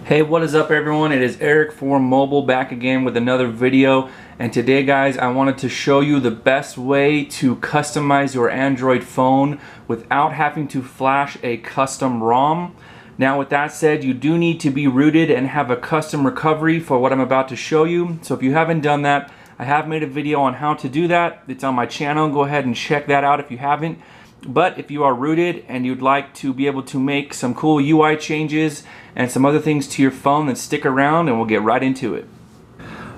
Hey, what is up everyone? It is Eric for Mobile back again with another video, and today guys I wanted to show you the best way to customize your Android phone without having to flash a custom ROM. Now with that said, you do need to be rooted and have a custom recovery for what I'm about to show you. So if you haven't done that, I have made a video on how to do that. It's on my channel. Go ahead and check that out if you haven't. But if you are rooted and you'd like to be able to make some cool UI changes and some other things to your phone, then stick around and we'll get right into it.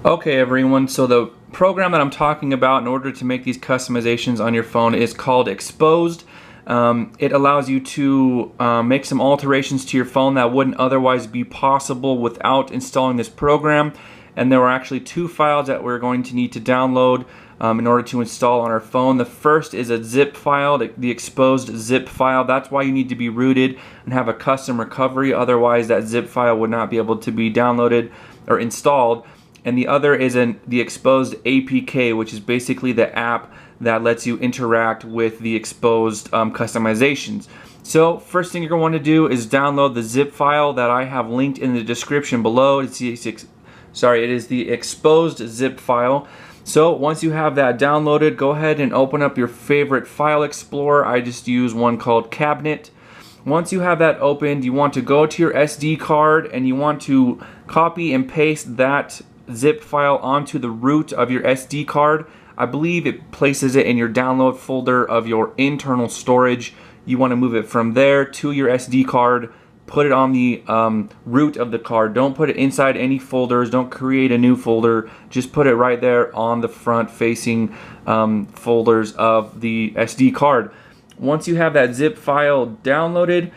Okay everyone, so the program that I'm talking about in order to make these customizations on your phone is called Xposed. It allows you to make some alterations to your phone that wouldn't otherwise be possible without installing this program. And there are actually two files that we're going to need to download in order to install on our phone. The first is a zip file, the Xposed zip file. That's why you need to be rooted and have a custom recovery. Otherwise, that zip file would not be able to be downloaded or installed. And the other is the Xposed APK, which is basically the app that lets you interact with the Xposed customizations. So first thing you're going to want to do is download the zip file that I have linked in the description below. It is the Xposed zip file. So once you have that downloaded, go ahead and open up your favorite file explorer. I just use one called Cabinet. Once you have that opened, you want to go to your SD card and you want to copy and paste that zip file onto the root of your SD card. I believe it places it in your download folder of your internal storage. You want to move it from there to your SD card. Put it on the root of the card. Don't put it inside any folders. Don't create a new folder. Just put it right there on the front facing folders of the SD card. Once you have that zip file downloaded,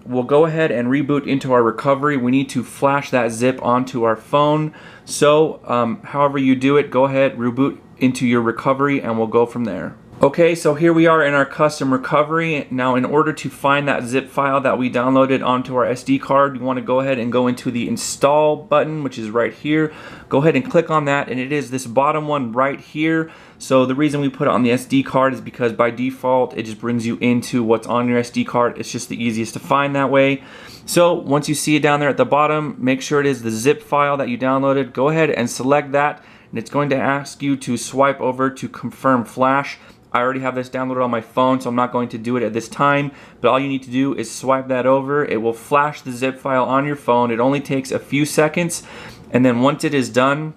we'll go ahead and reboot into our recovery. We need to flash that zip onto our phone. So however you do it, go ahead, reboot into your recovery, and we'll go from there. Okay, so here we are in our custom recovery. Now in order to find that zip file that we downloaded onto our SD card, you want to go ahead and go into the install button, which is right here. Go ahead and click on that, and it is this bottom one right here. So the reason we put it on the SD card is because by default it just brings you into what's on your SD card. It's just the easiest to find that way. So once you see it down there at the bottom, make sure it is the zip file that you downloaded. Go ahead and select that, and it's going to ask you to swipe over to confirm flash. I already have this downloaded on my phone, so I'm not going to do it at this time, but all you need to do is swipe that over. It will flash the zip file on your phone. It only takes a few seconds, and then once it is done,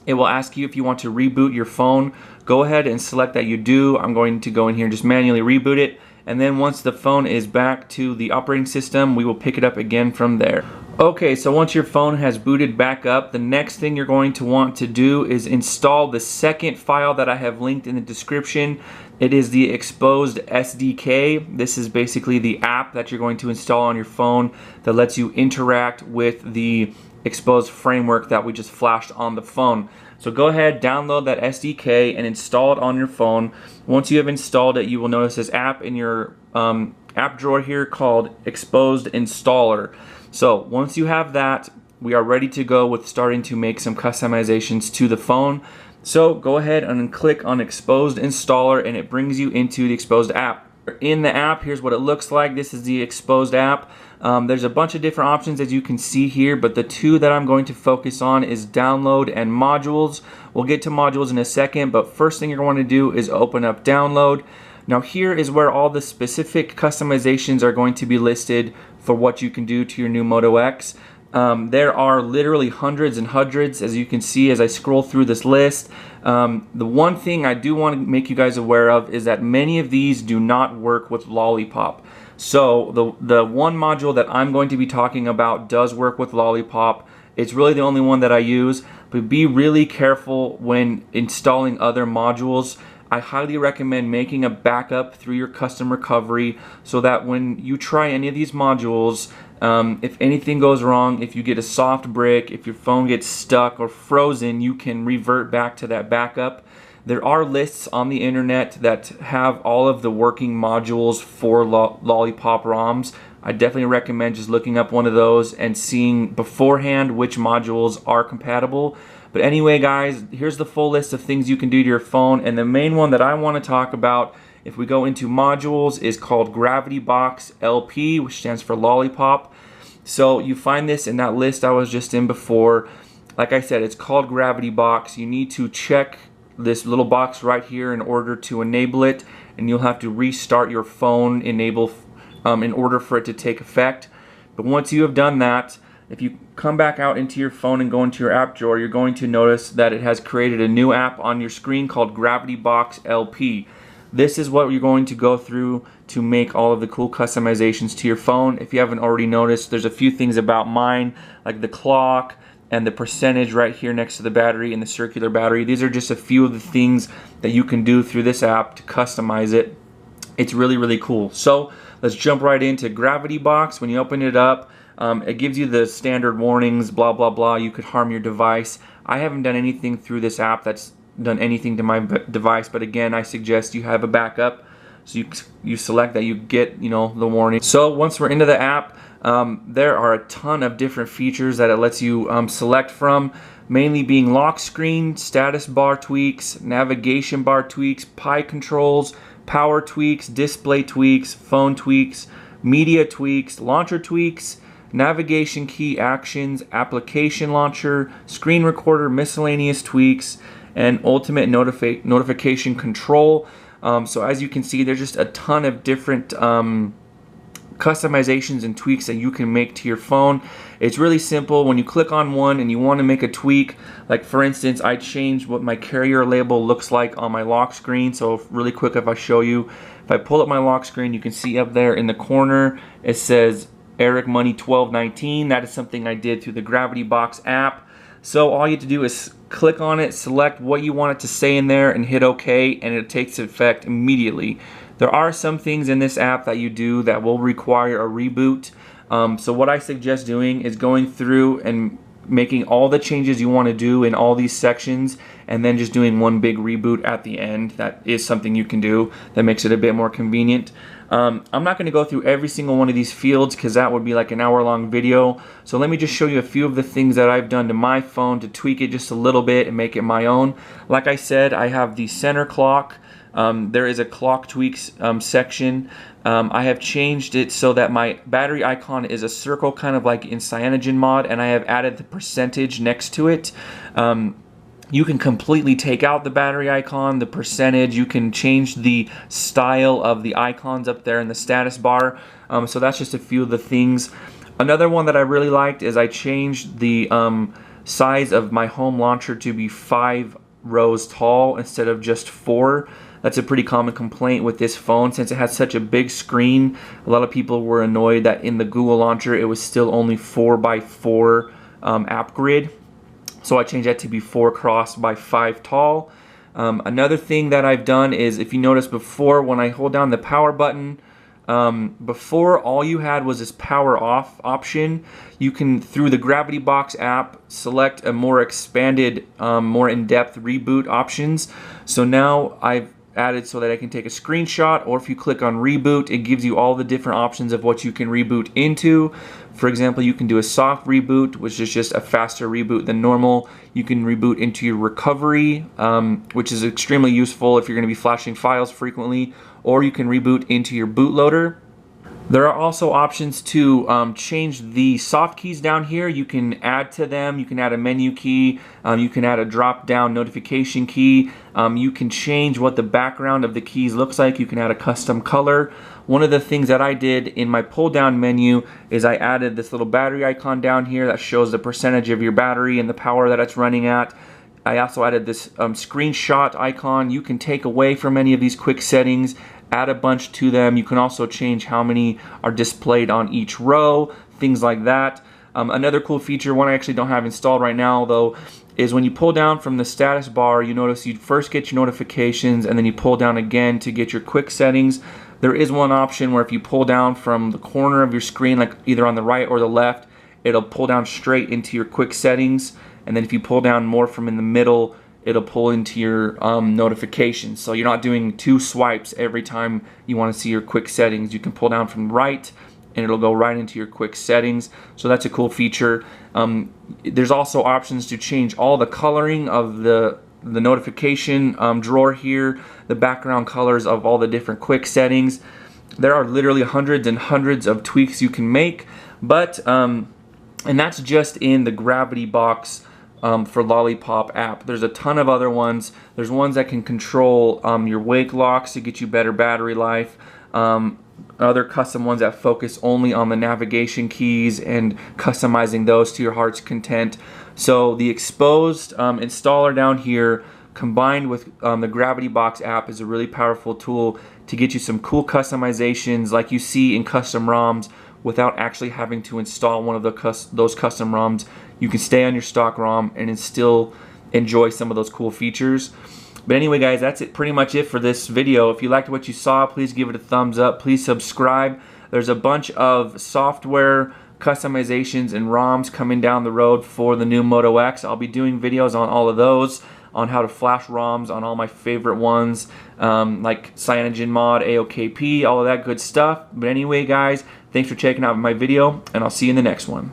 it will ask you if you want to reboot your phone. Go ahead and select that you do. I'm going to go in here and just manually reboot it, and then once the phone is back to the operating system, we will pick it up again from there. Okay, so once your phone has booted back up, the next thing you're going to want to do is install the second file that I have linked in the description. It is the Xposed SDK. This is basically the app that you're going to install on your phone that lets you interact with the Xposed framework that we just flashed on the phone. So go ahead, download that SDK and install it on your phone. Once you have installed it, you will notice this app in your app drawer here called Xposed Installer. So once you have that, we are ready to go with starting to make some customizations to the phone. So go ahead and click on Xposed Installer, and it brings you into the Xposed app. In the app, here's what it looks like. This is the Xposed app. There's a bunch of different options as you can see here, but the two that I'm going to focus on is download and modules. We'll get to modules in a second, but first thing you're going to do is open up download. Now here is where all the specific customizations are going to be listed for what you can do to your new Moto X. There are literally hundreds and hundreds, as you can see as I scroll through this list. The one thing I do want to make you guys aware of is that many of these do not work with Lollipop. So the one module that I'm going to be talking about does work with Lollipop. It's really the only one that I use, but be really careful when installing other modules. I highly recommend making a backup through your custom recovery so that when you try any of these modules, if anything goes wrong, if you get a soft brick, if your phone gets stuck or frozen, you can revert back to that backup. There are lists on the internet that have all of the working modules for Lollipop ROMs. I definitely recommend just looking up one of those and seeing beforehand which modules are compatible. But anyway guys, here's the full list of things you can do to your phone, and the main one that I want to talk about, if we go into modules, is called Gravity Box LP, which stands for Lollipop. So you find this in that list I was just in before. Like I said, it's called Gravity Box. You need to check this little box right here in order to enable it, and you'll have to restart your phone in order for it to take effect. But once you have done that, if you come back out into your phone and go into your app drawer, you're going to notice that it has created a new app on your screen called Gravity Box LP. This is what you're going to go through to make all of the cool customizations to your phone. If you haven't already noticed, there's a few things about mine, like the clock and the percentage right here next to the battery and the circular battery. These are just a few of the things that you can do through this app to customize it. It's really, really cool. So let's jump right into Gravity Box. When you open it up, it gives you the standard warnings, blah, blah, blah. You could harm your device. I haven't done anything through this app that's done anything to my device, but again, I suggest you have a backup. So you select that, you get, the warning. So once we're into the app, there are a ton of different features that it lets you select from, mainly being lock screen, status bar tweaks, navigation bar tweaks, pie controls, power tweaks, display tweaks, phone tweaks, media tweaks, launcher tweaks, navigation key actions, application launcher, screen recorder, miscellaneous tweaks, and ultimate notification control. So as you can see, there's just a ton of different customizations and tweaks that you can make to your phone. It's really simple. When you click on one and you want to make a tweak, like for instance, I changed what my carrier label looks like on my lock screen. So really quick, if I show you, if I pull up my lock screen, you can see up there in the corner, it says Eric Money 1219. That is something I did through the Gravity Box app. So all you have to do is click on it, select what you want it to say in there, and hit OK, and it takes effect immediately. There are some things in this app that you do that will require a reboot. So what I suggest doing is going through and making all the changes you want to do in all these sections, and then just doing one big reboot at the end. That is something you can do that makes it a bit more convenient. I'm not going to go through every single one of these fields because that would be like an hour-long video. So let me just show you a few of the things that I've done to my phone to tweak it just a little bit and make it my own. Like I said, I have the center clock. There is a clock tweaks section. I have changed it so that my battery icon is a circle, kind of like in CyanogenMod, and I have added the percentage next to it. You can completely take out the battery icon, the percentage. You can change the style of the icons up there in the status bar. So that's just a few of the things. Another one that I really liked is I changed the size of my home launcher to be 5 rows tall instead of just 4. That's a pretty common complaint with this phone since it has such a big screen. A lot of people were annoyed that in the Google launcher it was still only 4x4 app grid. So I changed that to be 4 cross by 5 tall. Another thing that I've done is, if you notice before, when I hold down the power button, before all you had was this power off option. You can, through the Gravity Box app, select a more expanded, more in-depth reboot options. So now I've added so that I can take a screenshot, or if you click on reboot, it gives you all the different options of what you can reboot into. For example, you can do a soft reboot, which is just a faster reboot than normal. You can reboot into your recovery, which is extremely useful if you're going to be flashing files frequently, or you can reboot into your bootloader. There are also options to change the soft keys down here. You can add to them. You can add a menu key. You can add a drop-down notification key. You can change what the background of the keys looks like. You can add a custom color. One of the things that I did in my pull-down menu is I added this little battery icon down here that shows the percentage of your battery and the power that it's running at. I also added this screenshot icon. You can take away from any of these quick settings, add a bunch to them. You can also change how many are displayed on each row, things like that. Another cool feature, one I actually don't have installed right now though, is when you pull down from the status bar, you notice you first get your notifications and then you pull down again to get your quick settings. There is one option where if you pull down from the corner of your screen, like either on the right or the left, it'll pull down straight into your quick settings. And then if you pull down more from in the middle, it'll pull into your notifications. So you're not doing 2 swipes every time you want to see your quick settings. You can pull down from right and it'll go right into your quick settings. So that's a cool feature. There's also options to change all the coloring of the notification drawer here, the background colors of all the different quick settings. There are literally hundreds and hundreds of tweaks you can make. But and that's just in the Gravity Box for Lollipop app. There's a ton of other ones. There's ones that can control your wake locks to get you better battery life. Other custom ones that focus only on the navigation keys and customizing those to your heart's content. So the Xposed installer down here combined with the Gravity Box app is a really powerful tool to get you some cool customizations like you see in custom ROMs without actually having to install one of those custom ROMs. You can stay on your stock ROM and still enjoy some of those cool features. But anyway guys, that's pretty much it for this video. If you liked what you saw, please give it a thumbs up. Please subscribe. There's a bunch of software customizations and ROMs coming down the road for the new Moto X. I'll be doing videos on all of those, on how to flash ROMs on all my favorite ones, like CyanogenMod, AOKP, all of that good stuff. But anyway guys, thanks for checking out my video, and I'll see you in the next one.